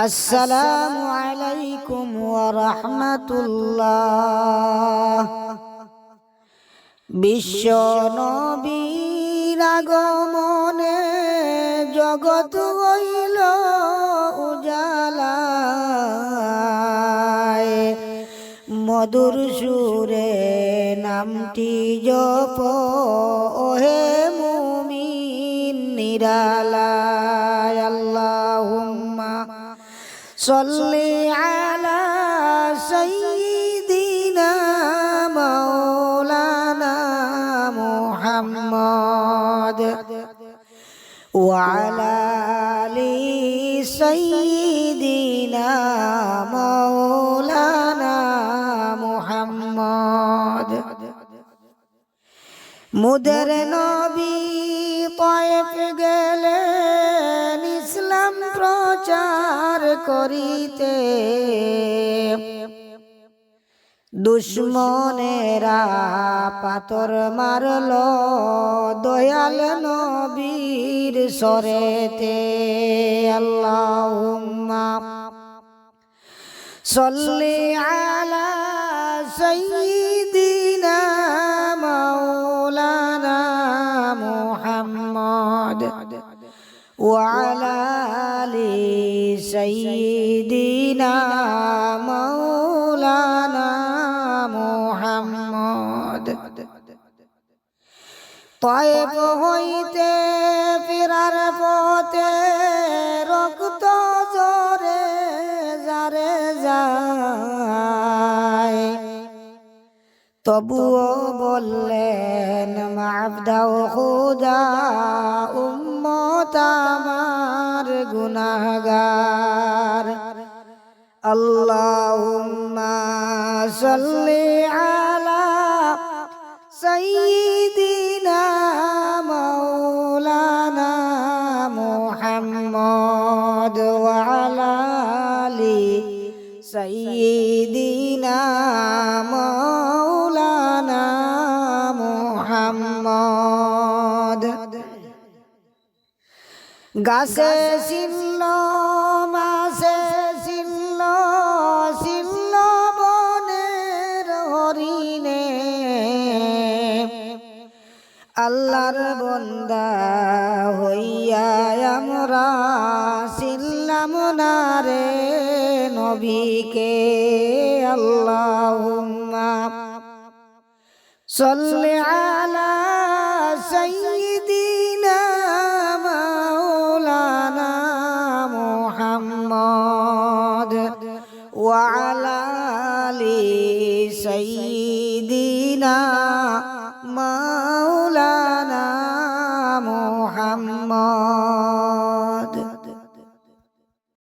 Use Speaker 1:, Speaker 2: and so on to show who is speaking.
Speaker 1: আসসালামু আলাইকুম ওয়া রাহমাতুল্লাহ। বিশ্ব নবীর আগমনে জগৎ হইল উজালা, মধুর সুরে নামটি জপ ওহে মুমিন নিরালায়। আল্লাহুম্মা সাল্লি আলা সাইয়্যিদিনা মাওলানা মুহাম্মদ ওয়া আলা আলি সাইয়্যিদিনা মাওলানা মুহাম্মদ। মুদের নবী তয়েফ গেলেন ইসলাম প্রচার করিতে, দুশ্মনেরা পাথর মারল দয়াল নবীর সরেতে। আল্লাহুম্মা সাল্লি আলা সাইয়্যিদিনা মাওলানা মুহাম্মদ ওয়া আলা আলি সাইয়্যিদিনা মাওলানা মুহাম্মদ। তয়েফ হইতে ফেরার পথে রক্ত জরে জারে যায়, তবুও বললেন মাফ দাও খোদা, উম্মত আমার গুনাহগার। আল্লাহুম্মা সাল্লি আলা সাইয়্যিদিনা মাওলানা মুহাম্মদ ওয়া আলা আলি সাইয়্যিদিনা মাওলানা মুহাম্মদ। গাছে ছিল মাছে ছিল, ছিল বনের হরিণে, আল্লাহর বান্দা হইয়া আমরা ছিলাম না রে নবীকে। আল্লাহুম্মা সাল্লি আলা সাইয়্যিদিনা মাওলানা মুহাম্মদ ওয়া আলা আলি সাইয়্যিদিনা মাওলানা মুহাম্মদ।